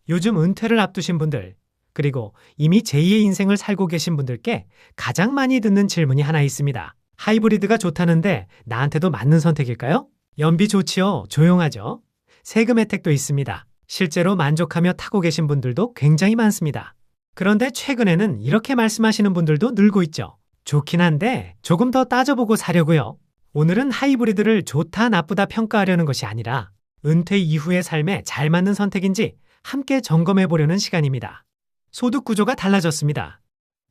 요즘 은퇴를 앞두신 분들, 그리고 이미 제2의 인생을 살고 계신 분들께 가장 많이 듣는 질문이 하나 있습니다. 하이브리드가 좋다는데 나한테도 맞는 선택일까요? 연비 좋지요. 조용하죠. 세금 혜택도 있습니다. 실제로 만족하며 타고 계신 분들도 굉장히 많습니다. 그런데 최근에는 이렇게 말씀하시는 분들도 늘고 있죠. 좋긴 한데 조금 더 따져보고 사려고요. 오늘은 하이브리드를 좋다 나쁘다 평가하려는 것이 아니라 은퇴 이후의 삶에 잘 맞는 선택인지 함께 점검해 보려는 시간입니다. 소득 구조가 달라졌습니다.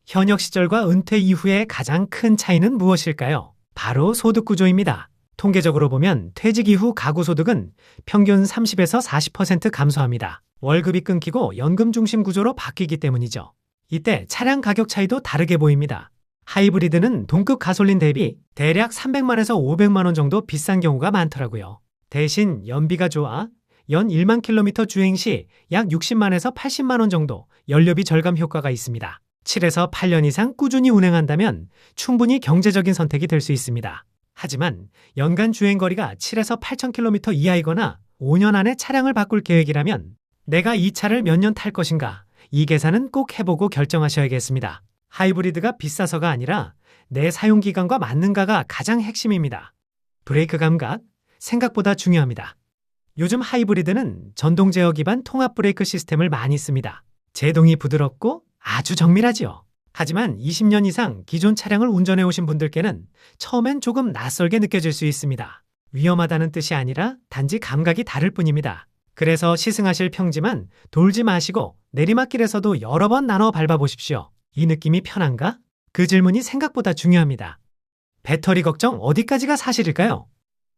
현역 시절과 은퇴 이후의 가장 큰 차이는 무엇일까요? 바로 소득 구조입니다. 통계적으로 보면 퇴직 이후 가구 소득은 평균 30에서 40% 감소합니다. 월급이 끊기고 연금 중심 구조로 바뀌기 때문이죠. 이때 차량 가격 차이도 다르게 보입니다. 하이브리드는 동급 가솔린 대비 대략 300만에서 500만 원 정도 비싼 경우가 많더라고요. 대신 연비가 좋아 연 1만 킬로미터 주행 시 약 60만에서 80만 원 정도 연료비 절감 효과가 있습니다. 7에서 8년 이상 꾸준히 운행한다면 충분히 경제적인 선택이 될 수 있습니다. 하지만 연간 주행거리가 7에서 8천 킬로미터 이하이거나 5년 안에 차량을 바꿀 계획이라면 내가 이 차를 몇 년 탈 것인가, 이 계산은 꼭 해보고 결정하셔야겠습니다. 하이브리드가 비싸서가 아니라 내 사용기간과 맞는가가 가장 핵심입니다. 브레이크 감각, 생각보다 중요합니다. 요즘 하이브리드는 전동 제어 기반 통합 브레이크 시스템을 많이 씁니다. 제동이 부드럽고 아주 정밀하지요. 하지만 20년 이상 기존 차량을 운전해 오신 분들께는 처음엔 조금 낯설게 느껴질 수 있습니다. 위험하다는 뜻이 아니라 단지 감각이 다를 뿐입니다. 그래서 시승하실 평지만 돌지 마시고 내리막길에서도 여러 번 나눠 밟아보십시오. 이 느낌이 편한가? 그 질문이 생각보다 중요합니다. 배터리 걱정 어디까지가 사실일까요?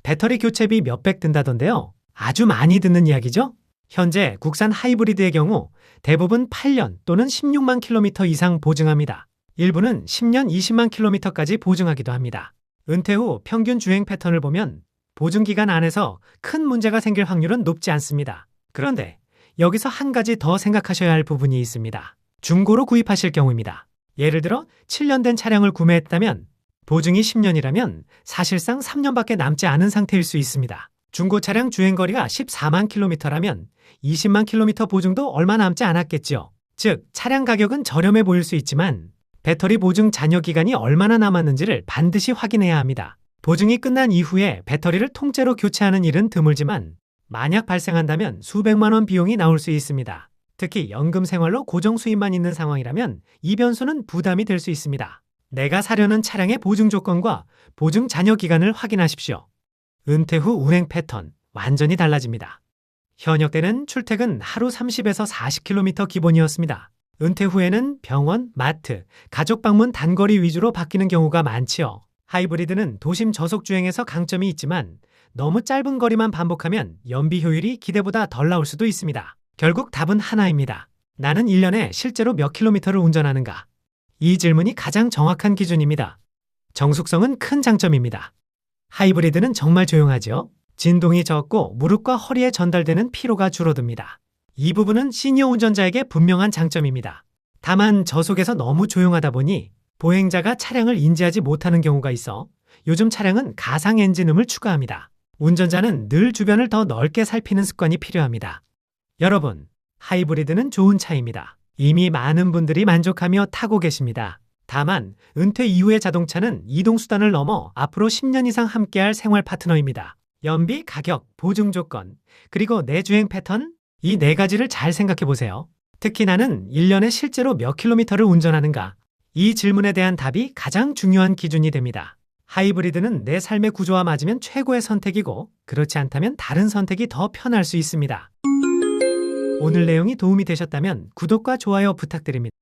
배터리 교체비 몇백 든다던데요. 아주 많이 듣는 이야기죠? 현재 국산 하이브리드의 경우 대부분 8년 또는 16만 킬로미터 이상 보증합니다. 일부는 10년 20만 킬로미터까지 보증하기도 합니다. 은퇴 후 평균 주행 패턴을 보면 보증기간 안에서 큰 문제가 생길 확률은 높지 않습니다. 그런데 여기서 한 가지 더 생각하셔야 할 부분이 있습니다. 중고로 구입하실 경우입니다. 예를 들어 7년 된 차량을 구매했다면 보증이 10년이라면 사실상 3년밖에 남지 않은 상태일 수 있습니다. 중고 차량 주행거리가 14만 킬로미터라면 20만 킬로미터 보증도 얼마 남지 않았겠죠. 즉, 차량 가격은 저렴해 보일 수 있지만 배터리 보증 잔여 기간이 얼마나 남았는지를 반드시 확인해야 합니다. 보증이 끝난 이후에 배터리를 통째로 교체하는 일은 드물지만 만약 발생한다면 수백만 원 비용이 나올 수 있습니다. 특히 연금 생활로 고정 수입만 있는 상황이라면 이 변수는 부담이 될 수 있습니다. 내가 사려는 차량의 보증 조건과 보증 잔여 기간을 확인하십시오. 은퇴 후 운행 패턴 완전히 달라집니다. 현역 때는 출퇴근 하루 30에서 40km 기본이었습니다. 은퇴 후에는 병원, 마트, 가족 방문 단거리 위주로 바뀌는 경우가 많지요. 하이브리드는 도심 저속 주행에서 강점이 있지만 너무 짧은 거리만 반복하면 연비 효율이 기대보다 덜 나올 수도 있습니다. 결국 답은 하나입니다. 나는 1년에 실제로 몇 킬로미터를 운전하는가? 이 질문이 가장 정확한 기준입니다. 정숙성은 큰 장점입니다. 하이브리드는 정말 조용하죠. 진동이 적고 무릎과 허리에 전달되는 피로가 줄어듭니다. 이 부분은 시니어 운전자에게 분명한 장점입니다. 다만 저속에서 너무 조용하다 보니 보행자가 차량을 인지하지 못하는 경우가 있어 요즘 차량은 가상 엔진음을 추가합니다. 운전자는 늘 주변을 더 넓게 살피는 습관이 필요합니다. 여러분, 하이브리드는 좋은 차입니다. 이미 많은 분들이 만족하며 타고 계십니다. 다만 은퇴 이후의 자동차는 이동수단을 넘어 앞으로 10년 이상 함께할 생활 파트너입니다. 연비, 가격, 보증 조건, 그리고 내 주행 패턴, 이 네 가지를 잘 생각해 보세요. 특히 나는 1년에 실제로 몇 킬로미터를 운전하는가? 이 질문에 대한 답이 가장 중요한 기준이 됩니다. 하이브리드는 내 삶의 구조와 맞으면 최고의 선택이고 그렇지 않다면 다른 선택이 더 편할 수 있습니다. 오늘 내용이 도움이 되셨다면 구독과 좋아요 부탁드립니다.